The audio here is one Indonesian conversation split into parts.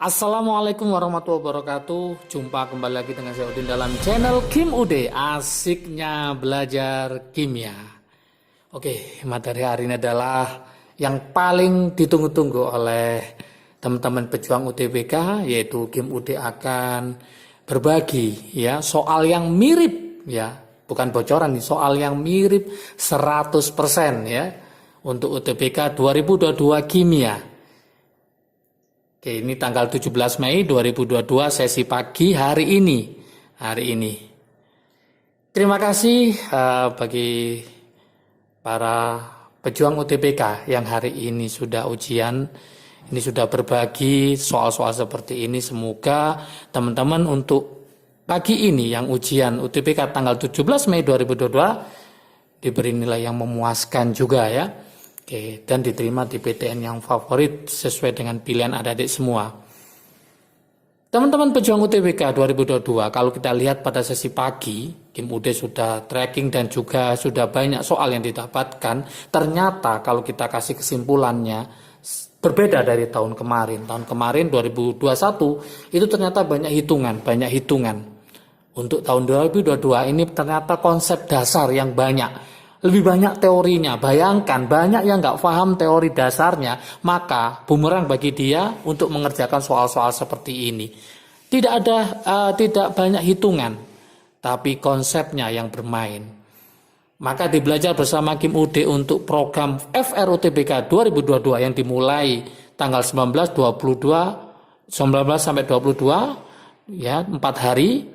Assalamualaikum warahmatullahi wabarakatuh. Jumpa kembali lagi dengan saya Udin dalam channel Kim Ude. Asiknya belajar kimia. Oke, materi hari ini adalah yang paling ditunggu-tunggu oleh teman-teman pejuang UTBK, yaitu Kim Ude akan berbagi ya soal yang mirip ya, bukan bocoran nih, soal yang mirip 100% ya untuk UTBK 2022 kimia. Oke, ini tanggal 17 Mei 2022 sesi pagi hari ini. Terima kasih bagi para pejuang UTBK yang hari ini sudah ujian, ini sudah berbagi soal-soal seperti ini. Semoga teman-teman untuk pagi ini yang ujian UTBK tanggal 17 Mei 2022 diberi nilai yang memuaskan juga ya. Oke, dan diterima di PTN yang favorit sesuai dengan pilihan adik-adik semua. Teman-teman pejuang UTBK 2022, kalau kita lihat pada sesi pagi, Kim Ude sudah tracking dan juga sudah banyak soal yang didapatkan. Ternyata kalau kita kasih kesimpulannya, berbeda dari tahun kemarin. Tahun kemarin 2021, itu ternyata banyak hitungan. Untuk tahun 2022 ini ternyata konsep dasar yang banyak. Lebih banyak teorinya. Bayangkan banyak yang nggak paham teori dasarnya, maka bumerang bagi dia untuk mengerjakan soal-soal seperti ini. Tidak banyak hitungan, tapi konsepnya yang bermain. Maka dibelajar bersama Kim Ude untuk program FRUTBK 2022 yang dimulai tanggal 19 sampai 22 ya, 4 hari.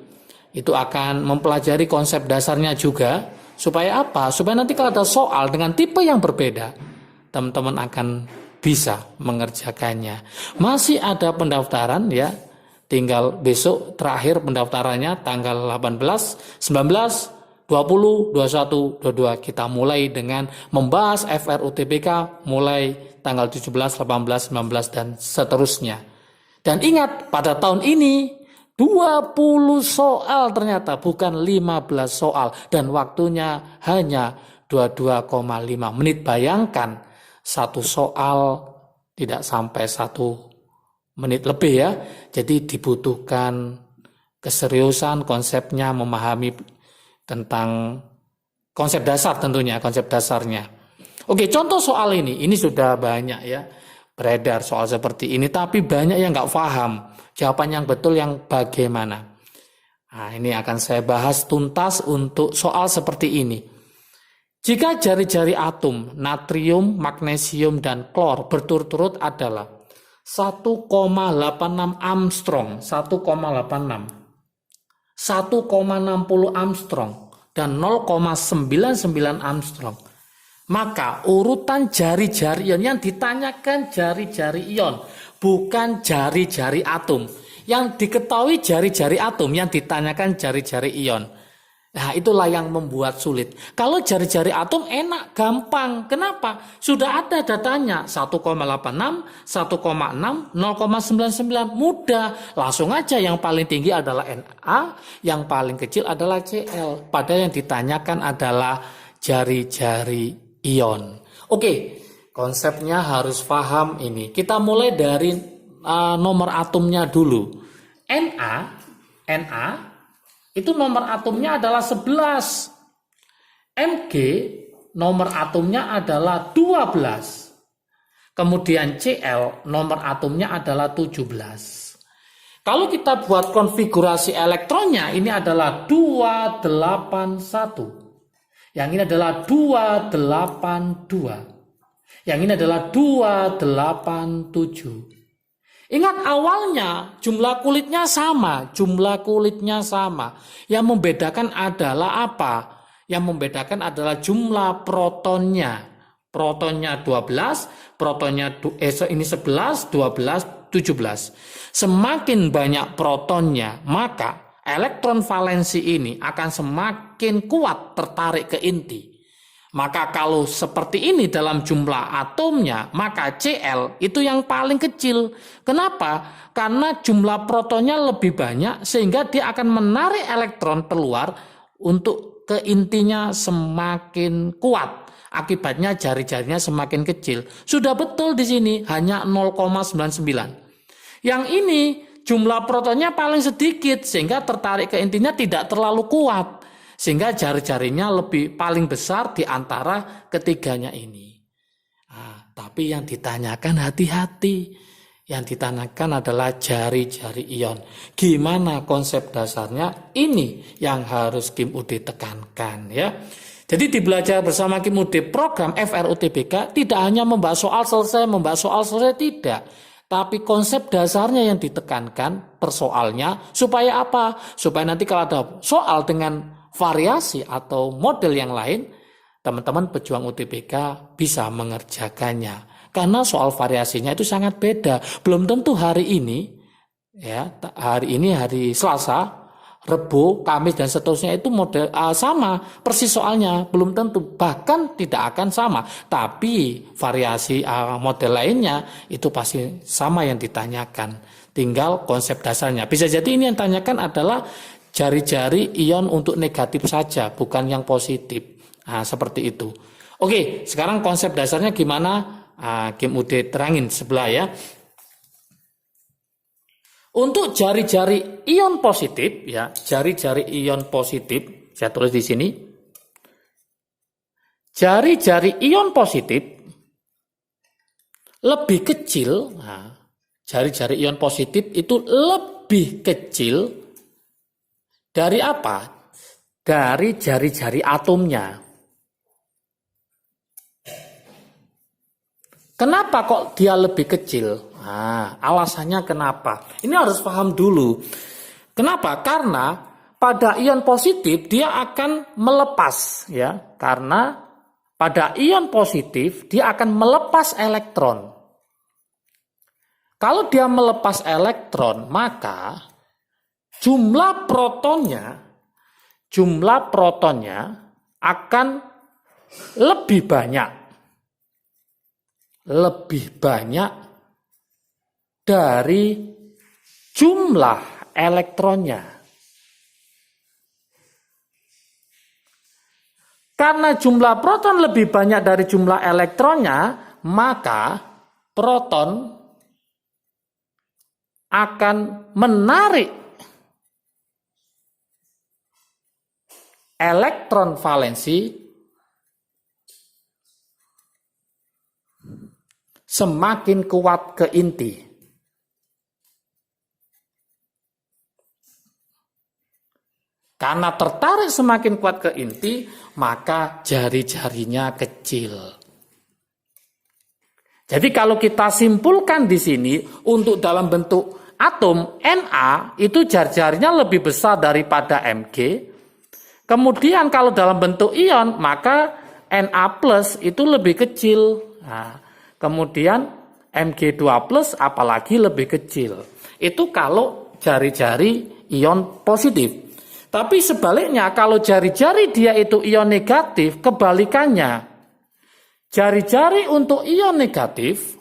Itu akan mempelajari konsep dasarnya juga. Supaya apa? Supaya nanti kalau ada soal dengan tipe yang berbeda, teman-teman akan bisa mengerjakannya. Masih ada pendaftaran ya, tinggal besok terakhir pendaftarannya tanggal 18, 19, 20, 21, 22. Kita mulai dengan membahas FRUTBK mulai tanggal 17, 18, 19, dan seterusnya. Dan ingat, pada tahun ini 20 soal ternyata, bukan 15 soal, dan waktunya hanya 22,5 menit. Bayangkan satu soal tidak sampai 1 menit lebih ya. Jadi dibutuhkan keseriusan konsepnya, memahami tentang konsep dasar tentunya, konsep dasarnya. Oke, contoh soal ini sudah banyak ya beredar soal seperti ini, tapi banyak yang nggak paham. Jawaban yang betul yang bagaimana? Nah, ini akan saya bahas tuntas untuk soal seperti ini. Jika jari-jari atom natrium, magnesium, dan klor berturut-turut adalah 1,86 Armstrong, 1,60 Armstrong, dan 0,99 Armstrong, maka urutan jari-jari ion yang ditanyakan jari-jari ion, bukan jari-jari atom. Yang diketahui jari-jari atom, yang ditanyakan jari-jari ion. Nah, itulah yang membuat sulit. Kalau jari-jari atom enak, gampang. Kenapa? Sudah ada datanya. 1,86, 1,6, 0,99. Mudah. Langsung aja yang paling tinggi adalah Na, yang paling kecil adalah Cl. Padahal yang ditanyakan adalah jari-jari ion. Oke. Konsepnya harus paham ini. Kita mulai dari nomor atomnya dulu. Na itu nomor atomnya adalah 11. Mg nomor atomnya adalah 12. Kemudian Cl nomor atomnya adalah 17. Kalau kita buat konfigurasi elektronnya, ini adalah 281. Yang ini adalah 282. Yang ini adalah 287. Ingat awalnya jumlah kulitnya sama. Yang membedakan adalah apa? Yang membedakan adalah jumlah protonnya. Protonnya 12, ini 11, 12, 17. Semakin banyak protonnya, maka elektron valensi ini akan semakin kuat tertarik ke inti. Maka kalau seperti ini dalam jumlah atomnya, maka Cl itu yang paling kecil. Kenapa? Karena jumlah protonnya lebih banyak sehingga dia akan menarik elektron keluar untuk ke intinya semakin kuat. Akibatnya jari-jarinya semakin kecil. Sudah betul di sini hanya 0,99. Yang ini jumlah protonnya paling sedikit sehingga tertarik ke intinya tidak terlalu kuat. Sehingga jari-jarinya lebih paling besar di antara ketiganya ini. Nah, tapi yang ditanyakan hati-hati. Yang ditanyakan adalah jari-jari ion. Gimana konsep dasarnya? Ini yang harus Kim UD tekankan ya. Jadi di belajar bersama Kim UD program FRUTBK tidak hanya membahas soal selesai tidak. Tapi konsep dasarnya yang ditekankan persoalnya supaya apa? Supaya nanti kalau ada soal dengan variasi atau model yang lain, teman-teman pejuang UTBK bisa mengerjakannya. Karena soal variasinya itu sangat beda. Belum tentu hari ini, ya, hari Selasa, Rebo, Kamis dan seterusnya itu model sama persis soalnya. Belum tentu, bahkan tidak akan sama. Tapi variasi model lainnya itu pasti sama yang ditanyakan. Tinggal konsep dasarnya. Bisa jadi ini yang ditanyakan adalah jari-jari ion untuk negatif saja, bukan yang positif. Nah, seperti itu. Oke, sekarang konsep dasarnya gimana? Kim UD terangin sebelah ya. Untuk jari-jari ion positif, ya, jari-jari ion positif, saya tulis di sini. Jari-jari ion positif lebih kecil. Nah, jari-jari ion positif itu lebih kecil dari apa? Dari jari-jari atomnya. Kenapa kok dia lebih kecil? Nah, alasannya kenapa? Ini harus paham dulu. Kenapa? Karena pada ion positif dia akan melepas, ya. Karena pada ion positif dia akan melepas elektron. Kalau dia melepas elektron, maka jumlah protonnya akan lebih banyak dari jumlah elektronnya. Karena jumlah proton lebih banyak dari jumlah elektronnya, maka proton akan menarik elektron valensi semakin kuat ke inti. Karena tertarik semakin kuat ke inti, maka jari-jarinya kecil. Jadi kalau kita simpulkan di sini, untuk dalam bentuk atom Na, itu jari-jarinya lebih besar daripada Mg. Kemudian kalau dalam bentuk ion, maka Na plus itu lebih kecil. Nah, kemudian Mg2+ apalagi lebih kecil. Itu kalau jari-jari ion positif. Tapi sebaliknya kalau jari-jari dia itu ion negatif, kebalikannya. Jari-jari untuk ion negatif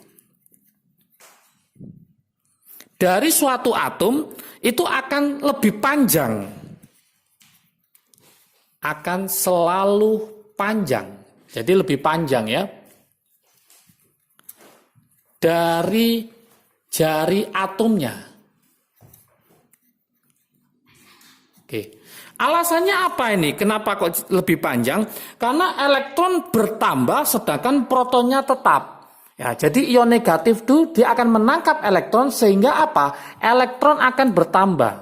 dari suatu atom itu akan lebih panjang. Akan selalu panjang. Jadi lebih panjang ya. Dari jari atomnya. Oke. Alasannya apa ini? Kenapa kok lebih panjang? Karena elektron bertambah sedangkan protonnya tetap. Ya, jadi ion negatif itu dia akan menangkap elektron sehingga apa? Elektron akan bertambah.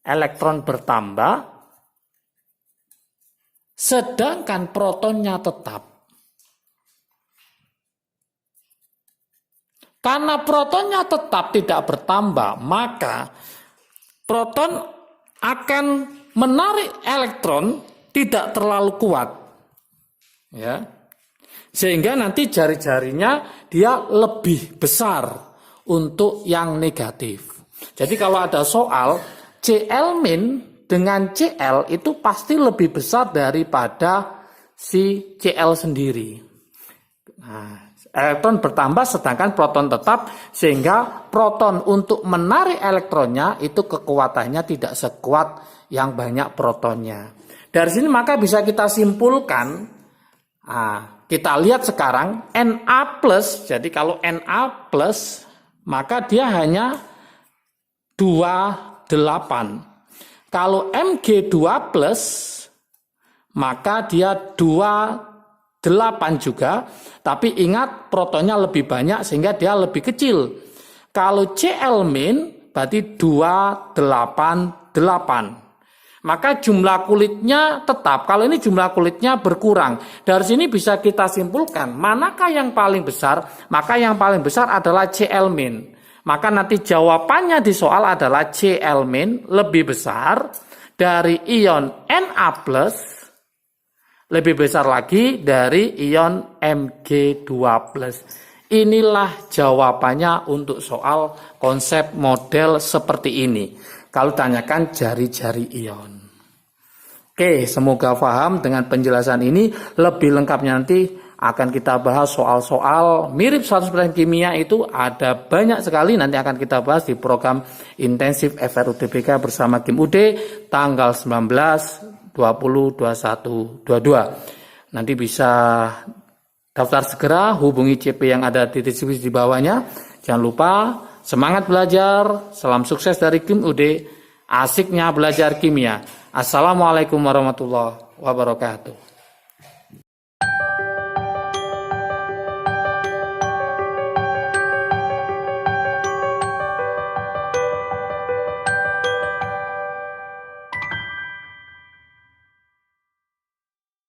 Elektron bertambah sedangkan protonnya tetap. Karena protonnya tetap tidak bertambah, maka proton akan menarik elektron tidak terlalu kuat. Ya. Sehingga nanti jari-jarinya dia lebih besar untuk yang negatif. Jadi kalau ada soal Cl- dengan Cl itu pasti lebih besar daripada si Cl sendiri. Nah, elektron bertambah sedangkan proton tetap, sehingga proton untuk menarik elektronnya itu kekuatannya tidak sekuat yang banyak protonnya. Dari sini maka bisa kita simpulkan, kita lihat sekarang Na+, jadi kalau Na+, maka dia hanya 28. Kalau Mg2+, maka dia 28 juga, tapi ingat protonnya lebih banyak sehingga dia lebih kecil. Kalau Cl- berarti 288. Maka jumlah kulitnya tetap. Kalau ini jumlah kulitnya berkurang. Dari sini bisa kita simpulkan manakah yang paling besar? Maka yang paling besar adalah Cl-. Maka nanti jawabannya di soal adalah Cl- lebih besar dari ion Na+, lebih besar lagi dari ion Mg2+. Inilah jawabannya untuk soal konsep model seperti ini. Kalau tanyakan jari-jari ion. Oke, semoga paham dengan penjelasan ini. Lebih lengkapnya nanti akan kita bahas soal-soal mirip 100% kimia itu ada banyak sekali. Nanti akan kita bahas di program intensif FRUTBK bersama Kim UD tanggal 19, 20, 21, 22. Nanti bisa daftar segera, hubungi CP yang ada di deskripsi di bawahnya. Jangan lupa semangat belajar, salam sukses dari Kim UD, asiknya belajar kimia. Assalamualaikum warahmatullahi wabarakatuh.